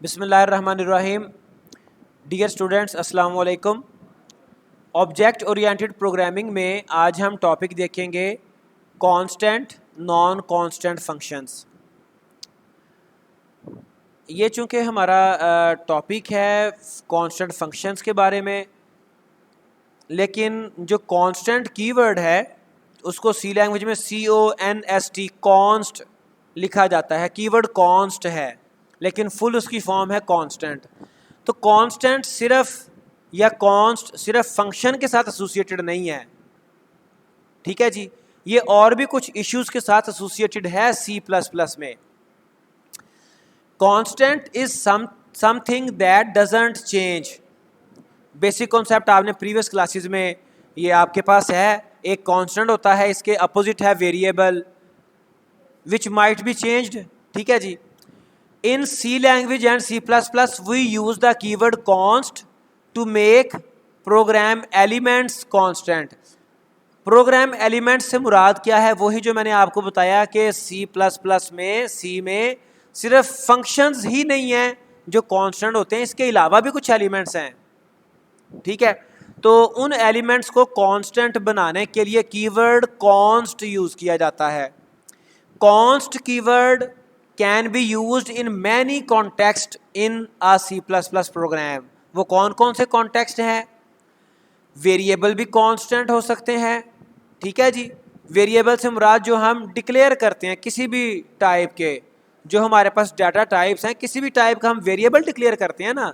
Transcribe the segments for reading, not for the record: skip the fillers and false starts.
बिस्मिल्लाहिर्रहमानिर्रहीम। Dear students, अस्सलाम वालेकुम। ऑब्जेक्ट ओरिएंटेड प्रोग्रामिंग में आज हम टॉपिक देखेंगे कांस्टेंट नॉन कांस्टेंट फंक्शंस। ये चूँकि हमारा टॉपिक है कांस्टेंट फंक्शंस के बारे में, लेकिन जो कांस्टेंट कीवर्ड है उसको सी लैंग्वेज में CONST कॉन्स्ट लिखा जाता है। कीवर्ड कॉन्स्ट है लेकिन फुल उसकी फॉर्म है कांस्टेंट। तो कांस्टेंट सिर्फ फंक्शन के साथ एसोसिएटेड नहीं है, ठीक है जी। ये और भी कुछ इश्यूज के साथ एसोसिएटेड है C++ में। Constant is something that doesn't change. Basic concept आपने प्रीवियस क्लासेस में ये आपके पास है। एक कांस्टेंट होता है, इसके अपोजिट है variable which might be changed, ठीक है जी। In C language and C++, we use the keyword const to make program elements constant. Program element से मुराद क्या है? वही जो मैंने आपको बताया कि C में सिर्फ फंक्शंस ही नहीं हैं जो कांस्टेंट होते हैं, इसके अलावा भी कुछ एलिमेंट्स हैं, ठीक है। तो उन एलिमेंट्स को कांस्टेंट बनाने के लिए कीवर्ड कॉन्स्ट यूज किया जाता है। Const keyword can be used in many context in uh C++ program. वो कौन कौन से कॉन्टेक्स्ट हैं? वेरिएबल भी कांस्टेंट हो सकते हैं, ठीक है जी। वेरिएबल से मुराद जो हम डिक्लेयर करते हैं किसी भी टाइप के, जो हमारे पास डाटा टाइप्स हैं, किसी भी टाइप का हम वेरिएबल डिक्लेयर करते हैं ना,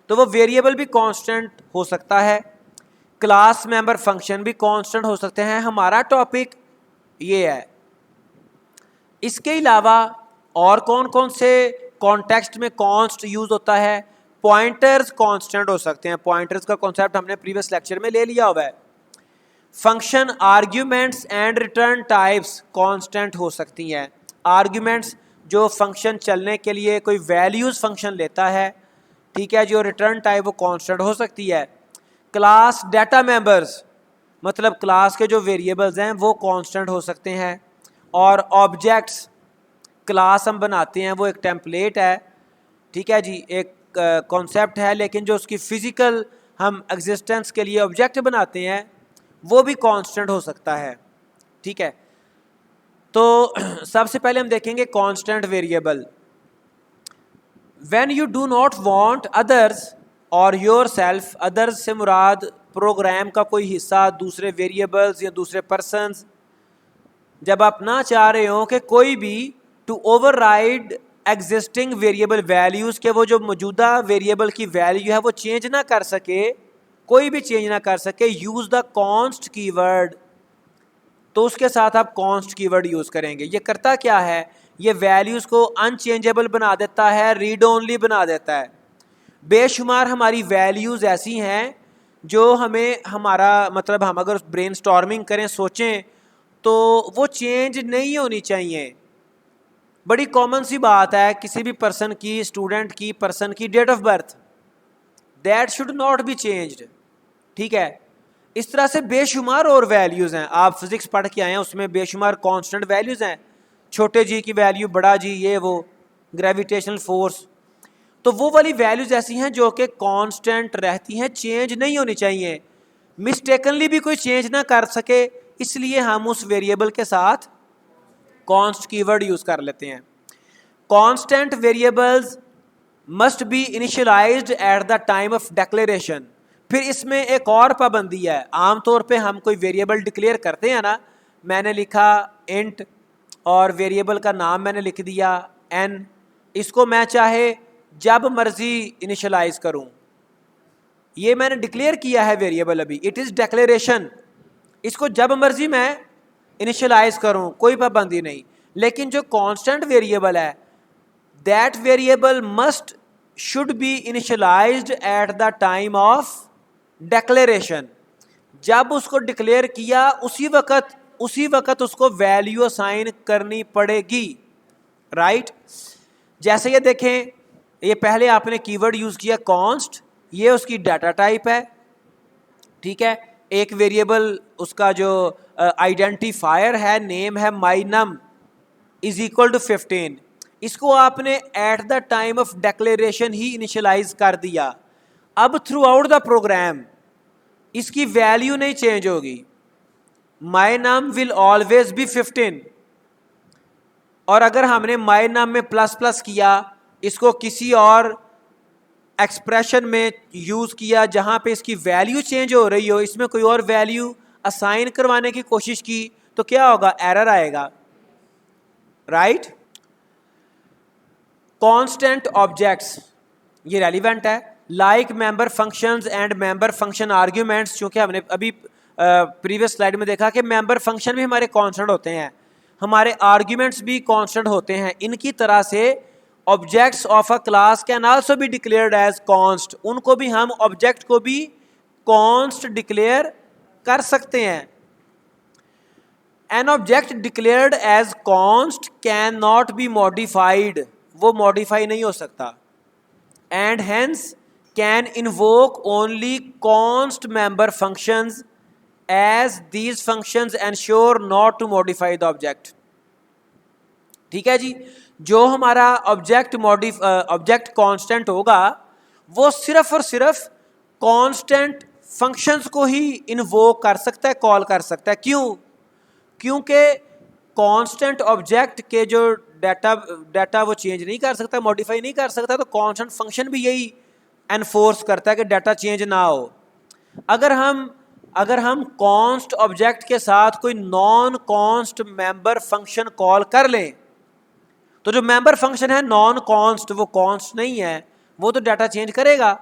तो वो वेरिएबल भी कांस्टेंट हो सकता है। क्लास मेंबर फंक्शन भी कांस्टेंट हो सकते हैं। हमारा टॉपिक ये है। इसके अलावा और कौन कौन से कॉन्टेक्स्ट में कॉन्स्ट यूज होता है? पॉइंटर्स कांस्टेंट हो सकते हैं। पॉइंटर्स का कॉन्सेप्ट हमने प्रीवियस लेक्चर में ले लिया हुआ है। Function arguments and return types constant हो सकती हैं। आर्ग्यूमेंट्स जो फंक्शन चलने के लिए कोई वैल्यूज फंक्शन लेता है, ठीक है, जो रिटर्न टाइप वो कांस्टेंट हो सकती है। क्लास डाटा मेंबर्स मतलब क्लास के जो वेरिएबल्स हैं वो कांस्टेंट हो सकते हैं। और ऑब्जेक्ट्स, क्लास हम बनाते हैं वो एक टेम्पलेट है, ठीक है जी, एक कॉन्सेप्ट है, लेकिन जो उसकी फिजिकल हम एग्जिस्टेंस के लिए ऑब्जेक्ट बनाते हैं वो भी कांस्टेंट हो सकता है, ठीक है। तो सबसे पहले हम देखेंगे constant variable. When you do not want others और योरसेल्फ, अदर्स से मुराद प्रोग्राम का कोई हिस्सा, दूसरे वेरिएबल्स या दूसरे पर्सन्स, जब आप ना चाह रहे हो कि कोई भी to override existing variable values के, वो जो मौजूदा वेरिएबल की वैल्यू है वो चेंज ना कर सके, कोई भी चेंज ना कर सके, यूज़ द कॉन्स्ट कीवर्ड। तो उसके साथ आप कॉन्स्ट कीवर्ड यूज़ करेंगे। ये करता क्या है? ये वैल्यूज़ को अनचेंजेबल बना देता है, रीड ओनली बना देता है। बेशुमार हमारी वैल्यूज़ ऐसी हैं जो हमें हमारा मतलब हम अगर ब्रेनस्टॉर्मिंग करें, सोचें, तो वो चेंज नहीं होनी चाहिए। बड़ी कॉमन सी बात है, किसी भी पर्सन की, स्टूडेंट की, पर्सन की date of birth, that should not be changed, ठीक है। इस तरह से बेशुमार और वैल्यूज़ हैं। आप फिजिक्स पढ़ के आए हैं, उसमें बेशुमार कांस्टेंट वैल्यूज़ हैं। छोटे जी की वैल्यू, बड़ा जी, ये वो, ग्रेविटेशनल फोर्स, तो वो वाली वैल्यूज़ ऐसी हैं जो कि कांस्टेंट रहती हैं, चेंज नहीं होनी चाहिए। मिस्टेकनली भी कोई चेंज ना कर सके, इसलिए हम उस वेरिएबल के साथ कॉन्स्ट कीवर्ड यूज कर लेते हैं। Constant variables must be initialised eight the time of declaration. फिर इसमें एक और पाबंदी है। आमतौर पे हम कोई वेरिएबल डिक्लेयर करते हैं ना, मैंने लिखा इंट और वेरिएबल का नाम मैंने लिख दिया n, इसको मैं चाहे जब मर्जी इनिशियलाइज करूं, ये मैंने डिक्लेयर किया है वेरिएबल, अभी इट इज़ डिक्लेरेशन, इसको जब मर्जी मैं इनिशियलाइज करूं, कोई पाबंदी नहीं। लेकिन जो कांस्टेंट वेरिएबल है, that variable must should be initialised eight the time of declaration. जब उसको डिक्लेयर किया उसी वक्त उसको वैल्यू असाइन करनी पड़ेगी, राइट। जैसे ये देखें, ये पहले आपने कीवर्ड यूज किया कॉन्स्ट, ये उसकी डाटा टाइप है, ठीक है। एक वेरिएबल उसका जो आइडेंटिफायर है, नेम है my num is equal to 15। इसको आपने at the time of declaration ही इनिशियलाइज कर दिया। अब थ्रू आउट द प्रोग्राम इसकी वैल्यू नहीं चेंज होगी। My num will always be 15, और अगर हमने माय नाम में प्लस प्लस किया, इसको किसी और एक्सप्रेशन में यूज किया जहां पे इसकी वैल्यू चेंज हो रही हो, इसमें कोई और वैल्यू असाइन करवाने की कोशिश की, तो क्या होगा? एरर आएगा, राइट। कांस्टेंट ऑब्जेक्ट्स, ये रेलिवेंट है, like member functions and member function arguments. चूंकि हमने अभी प्रीवियस स्लाइड में देखा कि मेंबर फंक्शन भी हमारे कांस्टेंट होते हैं, हमारे आर्ग्यूमेंट्स भी कांस्टेंट होते हैं। इनकी तरह से objects of a class can also be declared as const, उनको भी हम ऑब्जेक्ट को भी कॉन्स्ट डिक्लेयर कर सकते हैं। An object declared as const can not be modified, वो मॉडिफाई नहीं हो सकता। And hence can invoke only const member functions as these functions ensure not to modify the object. ठीक है जी, जो हमारा ऑब्जेक्ट कांस्टेंट होगा वो सिर्फ और सिर्फ कांस्टेंट फंक्शंस को ही इन्वोक कर सकता है, कॉल कर सकता है। क्यों? क्योंकि कांस्टेंट ऑब्जेक्ट के जो डाटा वो चेंज नहीं कर सकता, मॉडिफाई नहीं कर सकता, तो कांस्टेंट फंक्शन भी यही एनफोर्स करता है कि डाटा चेंज ना हो। अगर हम कॉन्स्ट ऑब्जेक्ट के साथ कोई non const member function call कर लें, तो जो मेंबर फंक्शन है नॉन कॉन्स्ट, वो कॉन्स्ट नहीं है, वो तो डाटा चेंज करेगा।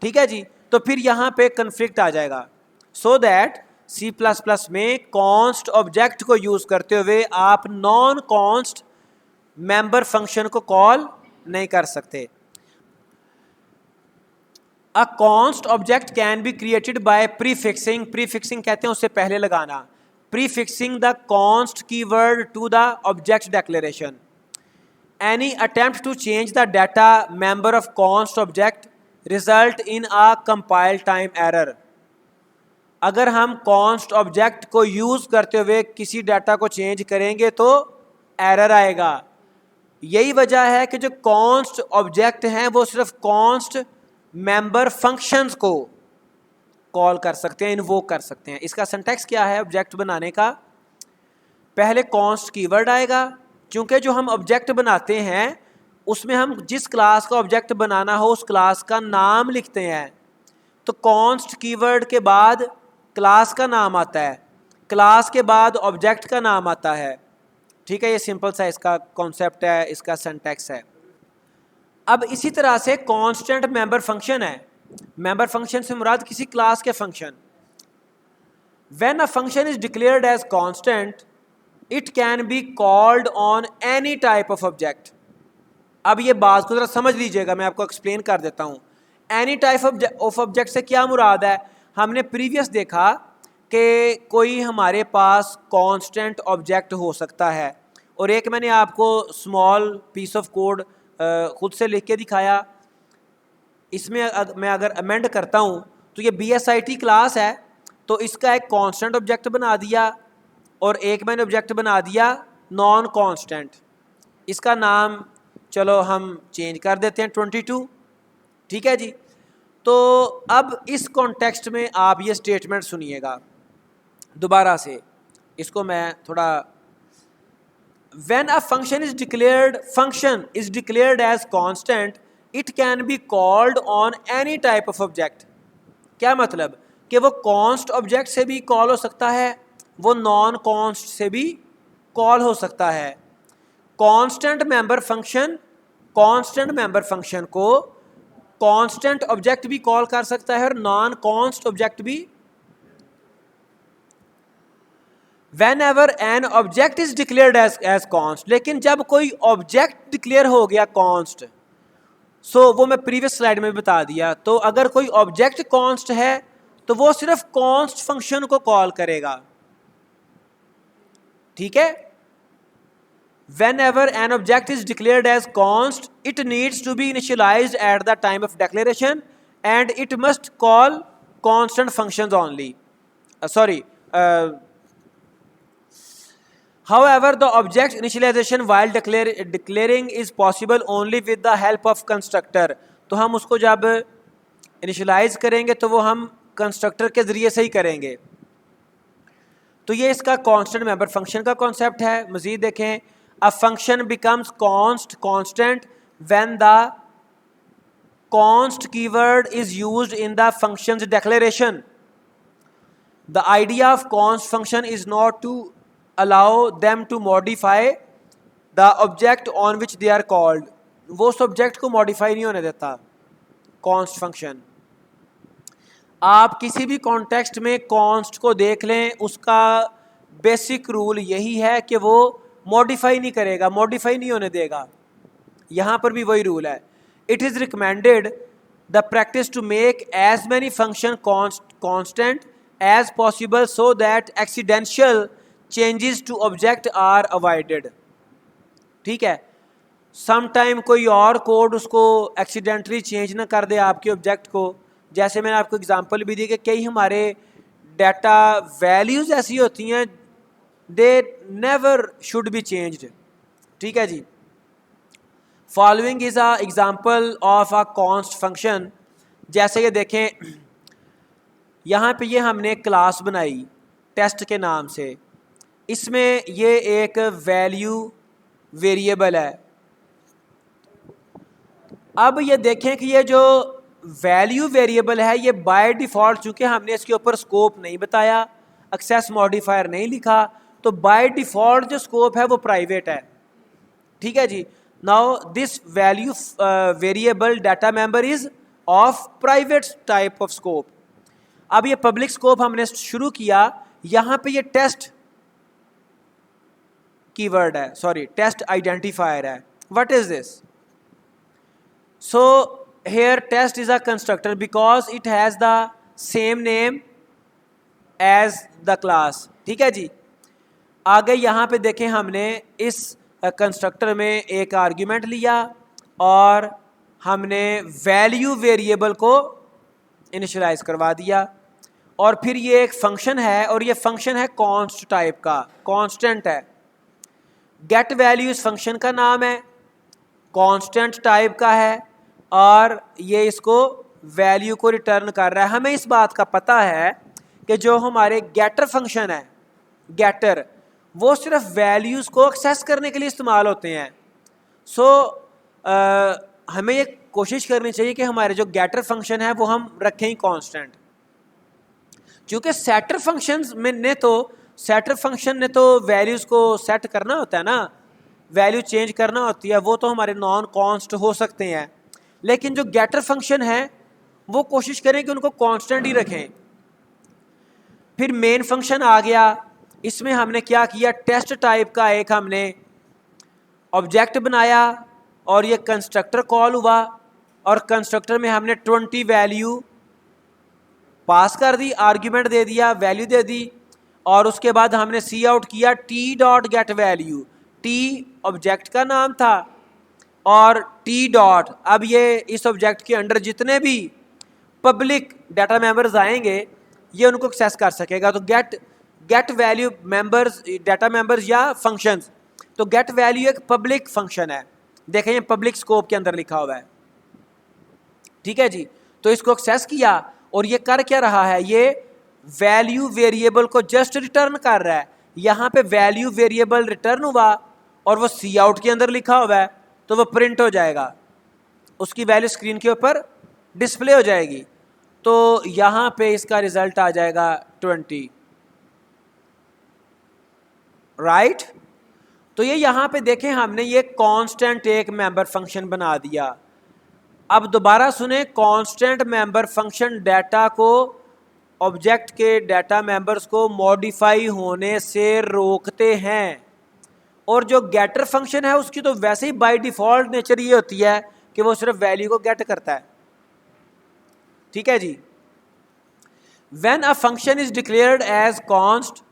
ठीक है जी, तो फिर यहां पे कन्फ्लिक्ट आ जाएगा। सो दैट C++ में कॉन्स्ट ऑब्जेक्ट को यूज करते हुए आप नॉन कॉन्स्ट मेंबर फंक्शन को कॉल नहीं कर सकते। A const object can be created by prefixing, prefixing कहते हैं उससे पहले लगाना, prefixing the const keyword to the object declaration. Any attempt to change the data member of const object result in a compile time error. अगर हम const object को use करते हुए किसी डाटा को चेंज करेंगे तो एरर आएगा। यही वजह है कि जो कॉन्स्ट ऑब्जेक्ट हैं वो सिर्फ कॉन्स्ट मेंबर फंक्शंस को कॉल कर सकते हैं, इन्वोक कर सकते हैं। इसका सिंटैक्स क्या है ऑब्जेक्ट बनाने का? पहले कॉन्स्ट कीवर्ड आएगा, क्योंकि जो हम ऑब्जेक्ट बनाते हैं उसमें हम जिस क्लास का ऑब्जेक्ट बनाना हो उस क्लास का नाम लिखते हैं। तो कॉन्स्ट कीवर्ड के बाद क्लास का नाम आता है, क्लास के बाद ऑब्जेक्ट का नाम आता है। ठीक है, ये सिंपल सा इसका कॉन्सेप्ट है, इसका सिंटैक्स है। अब इसी तरह से कांस्टेंट मेंबर फंक्शन है। मेंबर फंक्शन से मुराद किसी क्लास के function. When a function is declared as constant it can be called on any type of object. अब ये बात को जरा समझ लीजिएगा, मैं आपको एक्सप्लेन कर देता हूँ। एनी टाइप ऑफ ऑब्जेक्ट से क्या मुराद है? हमने प्रीवियस देखा कि कोई हमारे पास कांस्टेंट ऑब्जेक्ट हो सकता है, और एक मैंने आपको स्मॉल पीस ऑफ कोड खुद से लिख के दिखाया। इसमें मैं अगर अमेंड करता हूँ तो ये BSIT क्लास है, तो इसका एक कांस्टेंट ऑब्जेक्ट बना दिया और एक मैंने ऑब्जेक्ट बना दिया नॉन कांस्टेंट। इसका नाम चलो हम चेंज कर देते हैं 22। ठीक है जी, तो अब इस कॉन्टेक्स्ट में आप ये स्टेटमेंट सुनिएगा दोबारा से, इसको मैं थोड़ा। When a function is declared as constant, it can be called on any type of object। क्या मतलब? कि वो कॉन्स्ट ऑब्जेक्ट से भी कॉल हो सकता है, वो नॉन कॉन्स्ट से भी कॉल हो सकता है। कांस्टेंट मेंबर फंक्शन को कांस्टेंट ऑब्जेक्ट भी कॉल कर सकता है और नॉन कॉन्स्ट ऑब्जेक्ट भी। Whenever an object is declared as const, लेकिन जब कोई ऑब्जेक्ट डिक्लेयर हो गया कॉन्स्ट, वो मैं प्रीवियस स्लाइड में बता दिया, तो अगर कोई ऑब्जेक्ट कॉन्स्ट है तो वो सिर्फ कॉन्स्ट फंक्शन को कॉल करेगा। ठीक है, whenever an object is declared as const it needs to be initialized at the time of declaration and it must call constant functions only। However, the object initialization while declaring is possible only with the help of constructor. तो हम उसको जब initialise करेंगे तो वो हम constructor के ज़रिए से ही करेंगे। तो ये इसका कांस्टेंट मेंबर फंक्शन का कॉन्सेप्ट है। मज़ीद देखें, a function becomes constant when the const keyword is used in the function's declaration. The idea of const function is not to allow them to modify the object on which they are called. वो उस object को modify नहीं होने देता const function. आप किसी भी context में const को देख लें, उसका बेसिक रूल यही है कि वो मॉडिफाई नहीं करेगा, मॉडिफाई नहीं होने देगा। यहाँ पर भी वही रूल है। It is recommended the practice to make as many function constant as possible so that accidental changes to object are avoided. ठीक है, sometime कोई और कोड उसको accidentally change ना कर दे आपके ऑब्जेक्ट को। जैसे मैंने आपको एग्जांपल भी दी कि कई हमारे डाटा वैल्यूज ऐसी होती हैं they never should be changed। ठीक है जी। Following is a example of a const function. जैसे ये देखें, यहाँ पे ये हमने क्लास बनाई टेस्ट के नाम से, इसमें ये एक वैल्यू वेरिएबल है। अब ये देखें कि ये जो वैल्यू वेरिएबल है ये बाय डिफ़ॉल्ट, चूँकि हमने इसके ऊपर स्कोप नहीं बताया, एक्सेस मॉडिफायर नहीं लिखा, तो बाय डिफ़ॉल्ट जो स्कोप है वो प्राइवेट है। ठीक है जी। Now this value variable data member is of private type of scope. अब ये पब्लिक स्कोप हमने शुरू किया, यहाँ पे ये टेस्ट कीवर्ड है, सॉरी टेस्ट आइडेंटिफायर है। What is this? So here test is a constructor because it has the same name as the class। ठीक है जी। आगे यहाँ पे देखें, हमने इस कंस्ट्रक्टर में एक आर्ग्यूमेंट लिया और हमने वैल्यू वेरिएबल को इनिशियलाइज करवा दिया, और फिर ये एक फंक्शन है और ये फंक्शन है कॉन्स्ट टाइप का, कांस्टेंट है। गेट वैल्यू इस फंक्शन का नाम है, कांस्टेंट टाइप का है, और ये इसको वैल्यू को रिटर्न कर रहा है। हमें इस बात का पता है कि जो हमारे गेटर फंक्शन है, गेटर, वो सिर्फ वैल्यूज़ को एक्सेस करने के लिए इस्तेमाल होते हैं। सो हमें ये कोशिश करनी चाहिए कि हमारे जो गेटर फंक्शन है वो हम रखें ही कांस्टेंट। क्योंकि सेटर फंक्शंस में ने तो सेटर फंक्शन ने तो वैल्यूज़ को सेट करना होता है ना, वैल्यू चेंज करना होती है, वो तो हमारे नॉन कॉन्स्ट हो सकते हैं। लेकिन जो गेटर फंक्शन है वो कोशिश करें कि उनको कांस्टेंट ही रखें। फिर मेन फंक्शन आ गया, इसमें हमने क्या किया, टेस्ट टाइप का एक हमने ऑब्जेक्ट बनाया और ये कंस्ट्रक्टर कॉल हुआ, और कंस्ट्रक्टर में हमने 20 वैल्यू पास कर दी, आर्ग्यूमेंट दे दिया, वैल्यू दे दी, और उसके बाद हमने सी आउट किया T dot get value. T object का नाम था और टी डॉट, अब ये इस ऑब्जेक्ट के अंडर जितने भी पब्लिक डाटा मेंबर्स आएंगे ये उनको एक्सेस कर सकेगा। तो get value members, data members या फंक्शंस, तो गेट वैल्यू एक पब्लिक फंक्शन है। देखें ये पब्लिक स्कोप के अंदर लिखा हुआ है। ठीक है जी। तो इसको एक्सेस किया और ये कर क्या रहा है, ये वैल्यू वेरिएबल को जस्ट रिटर्न कर रहा है। यहाँ पे वैल्यू वेरिएबल रिटर्न हुआ और वो सी आउट के अंदर लिखा हुआ है, तो वो प्रिंट हो जाएगा, उसकी वैल्यू स्क्रीन के ऊपर डिस्प्ले हो जाएगी। तो यहाँ पे इसका रिजल्ट आ जाएगा 20, राइट। तो ये यहाँ पे देखें, हमने ये कांस्टेंट एक मेंबर फंक्शन बना दिया। अब दोबारा सुने, कांस्टेंट मेंबर फंक्शन डाटा को, ऑब्जेक्ट के डाटा मेंबर्स को मॉडिफाई होने से रोकते हैं, और जो गेटर फंक्शन है उसकी तो वैसे ही बाय डिफॉल्ट नेचर ये होती है कि वो सिर्फ वैल्यू को गेट करता है। ठीक है जी। When a function is declared as const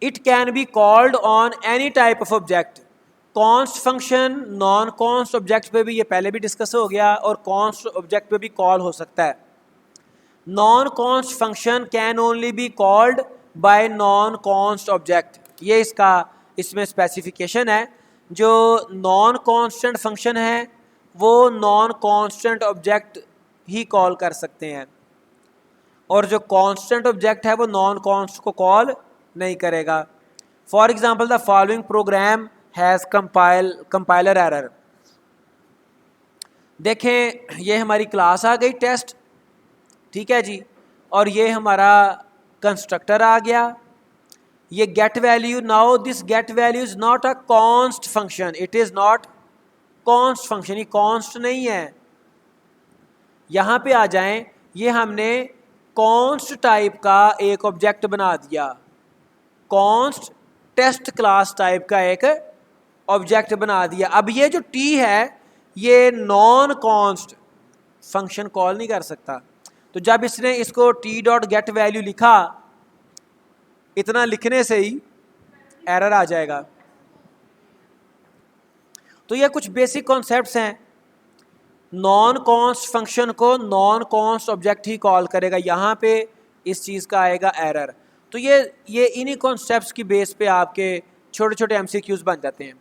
it can be called on any type of object. Const function non const object पे भी, ये पहले भी डिस्कस हो गया, और कॉन्स्ट ऑब्जेक्ट पे भी कॉल हो सकता है। Non const function can only be called by non const object, ये इसका इसमें स्पेसिफिकेशन है, जो नॉन कांस्टेंट फंक्शन है वो नॉन कांस्टेंट ऑब्जेक्ट ही कॉल कर सकते हैं, और जो कांस्टेंट ऑब्जेक्ट है वो नॉन कांस्ट को कॉल नहीं करेगा। For example the following programme has compiler error. देखें ये हमारी क्लास आ गई टेस्ट, ठीक है जी, और ये हमारा कंस्ट्रक्टर आ गया, ये get value. Now this get value is not a const function, it is not const function, ये कॉन्स्ट नहीं है। यहां पे आ जाएं, ये हमने कॉन्स्ट टाइप का एक ऑब्जेक्ट बना दिया, कॉन्स्ट टेस्ट क्लास टाइप का एक ऑब्जेक्ट बना दिया। अब ये जो टी है ये नॉन कॉन्स्ट फंक्शन कॉल नहीं कर सकता, तो जब इसने इसको टी डॉट गेट वैल्यू लिखा, इतना लिखने से ही एरर आ जाएगा। तो ये कुछ बेसिक कॉन्सेप्ट्स हैं। नॉन कॉन्स्ट फंक्शन को नॉन कॉन्स्ट ऑब्जेक्ट ही कॉल करेगा, यहाँ पे इस चीज़ का आएगा एरर। तो ये इन्हीं कॉन्सेप्ट्स की बेस पे आपके छोटे छोटे एमसीक्यूज बन जाते हैं।